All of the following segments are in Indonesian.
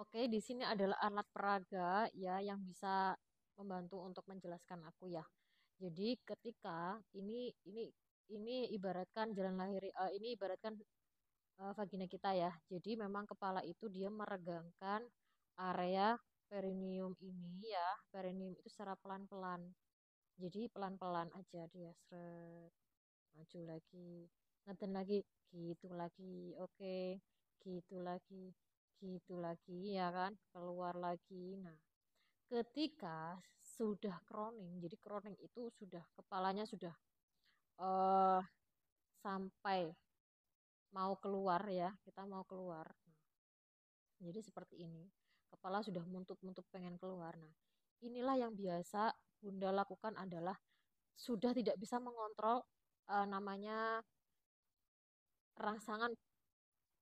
Oke, di sini adalah alat peraga ya yang bisa membantu untuk menjelaskan aku ya. Jadi ketika ini ibaratkan jalan lahir ini ibaratkan vagina kita ya. Jadi memang kepala itu dia meregangkan area perineum ini ya. Perineum itu secara pelan-pelan. Jadi pelan-pelan aja dia seret, maju lagi, ngeden lagi, gitu lagi, oke, gitu lagi, gitu lagi, ya kan, keluar lagi. Nah, ketika sudah crowning, jadi crowning itu sudah kepalanya sudah eh sampai mau keluar ya, kita mau keluar. Jadi seperti ini, kepala sudah muntut-muntut pengen keluar. Nah, inilah yang biasa Bunda lakukan adalah sudah tidak bisa mengontrol namanya rangsangan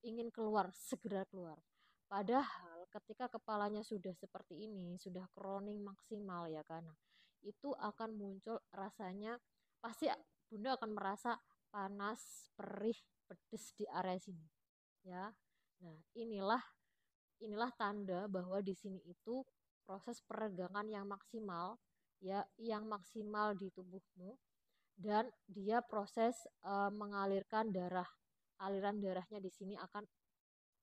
ingin keluar, segera keluar. Padahal ketika kepalanya sudah seperti ini, sudah crowning maksimal ya kan, nah, itu akan muncul rasanya pasti Bunda akan merasa panas, perih, pedes di area sini ya. Nah, inilah tanda bahwa di sini itu proses peregangan yang maksimal ya, yang maksimal di tubuhmu dan dia proses mengalirkan darah. Aliran darahnya di sini akan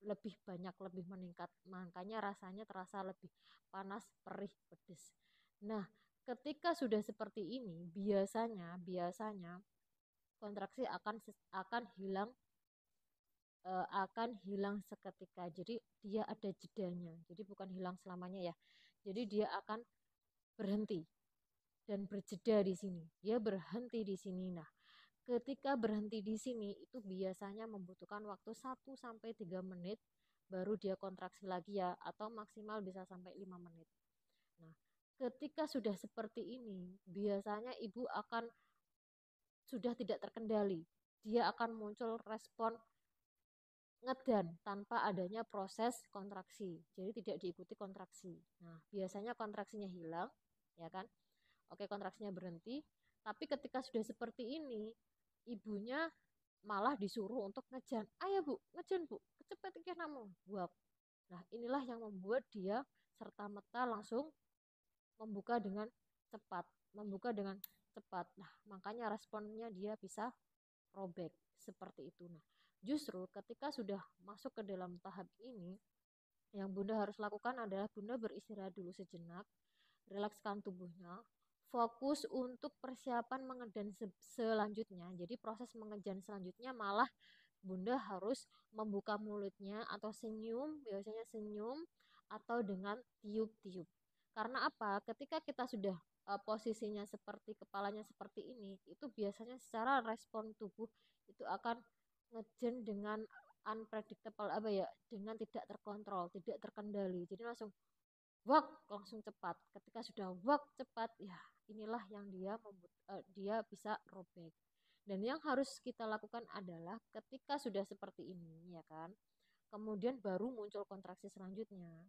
lebih banyak, lebih meningkat. Makanya rasanya terasa lebih panas, perih, pedes. Nah, ketika sudah seperti ini, biasanya kontraksi akan hilang akan hilang seketika. Jadi dia ada jedanya. Jadi bukan hilang selamanya ya. Jadi dia akan berhenti dan berjeda di sini. Dia berhenti di sini. Nah, ketika berhenti di sini itu biasanya membutuhkan waktu 1 sampai 3 menit baru dia kontraksi lagi ya atau maksimal bisa sampai 5 menit. Nah, ketika sudah seperti ini, biasanya ibu akan sudah tidak terkendali. Dia akan muncul respon ngedan tanpa adanya proses kontraksi. Jadi tidak diikuti kontraksi. Nah, biasanya kontraksinya hilang, ya kan? Oke, kontraksinya berhenti. Tapi ketika sudah seperti ini, ibunya malah disuruh untuk ngejan. Ayo bu, ngejan bu, kecepet iki namu. Buat. Nah, inilah yang membuat dia serta merta langsung membuka dengan cepat, membuka dengan cepat. Nah, makanya responnya dia bisa robek seperti itu. Nah, justru ketika sudah masuk ke dalam tahap ini, yang Bunda harus lakukan adalah Bunda beristirahat dulu sejenak, rilekskan tubuhnya, fokus untuk persiapan mengedan selanjutnya. Jadi proses mengedan selanjutnya malah Bunda harus membuka mulutnya atau senyum, biasanya senyum atau dengan tiup-tiup. Karena apa? Ketika kita sudah posisinya seperti kepalanya seperti ini, itu biasanya secara respon tubuh itu akan ngejen dengan unpredictable apa ya, dengan tidak terkontrol, tidak terkendali. Jadi langsung cepat. Ketika sudah cepat, ya inilah yang dia bisa robek. Dan yang harus kita lakukan adalah ketika sudah seperti ini, ya kan? Kemudian baru muncul kontraksi selanjutnya.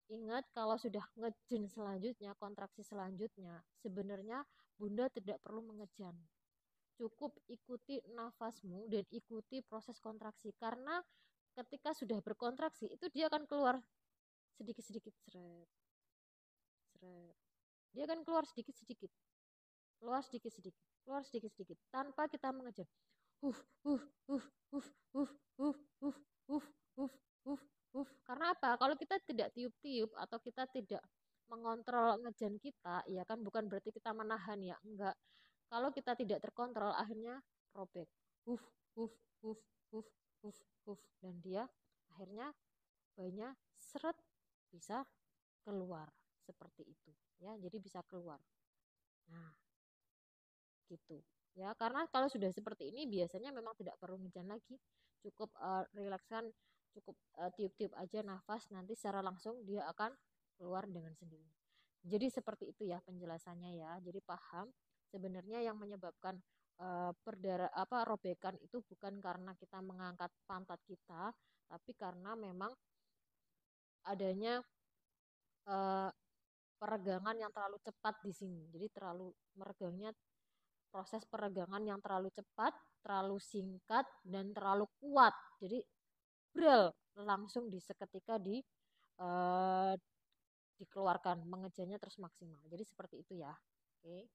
Ingat kalau sudah ngejen selanjutnya, kontraksi selanjutnya, sebenarnya Bunda tidak perlu mengejan. Cukup ikuti nafasmu dan ikuti proses kontraksi. Karena ketika sudah berkontraksi, itu dia akan keluar sedikit-sedikit, seret, seret. Dia akan keluar sedikit-sedikit, keluar sedikit-sedikit, keluar sedikit-sedikit, tanpa kita mengejar. Huf, huf, huf, huf, huf, huf, huf, huf, huf, huf, huf. Karena apa? Kalau kita tidak tiup-tiup atau kita tidak mengontrol ngejan kita, ya kan bukan berarti kita menahan ya, enggak. Kalau kita tidak terkontrol, akhirnya robek. Huf, huf, huf, huf, huf, huf. Dan dia akhirnya bayinya seret bisa keluar seperti itu. Ya, jadi bisa keluar. Nah, gitu ya, karena kalau sudah seperti ini biasanya memang tidak perlu ngejan lagi, cukup rilekskan, cukup tiup-tiup aja nafas, nanti secara langsung dia akan keluar dengan sendirinya. Jadi seperti itu ya penjelasannya ya, jadi paham sebenarnya yang menyebabkan perdara apa robekan itu bukan karena kita mengangkat pantat kita, tapi karena memang adanya eh, peregangan yang terlalu cepat di sini, jadi terlalu meregangnya, proses peregangan yang terlalu cepat, terlalu singkat, dan terlalu kuat. Jadi brel langsung di seketika di eh, dikeluarkan, mengejanya terus maksimal. Jadi seperti itu ya. Oke.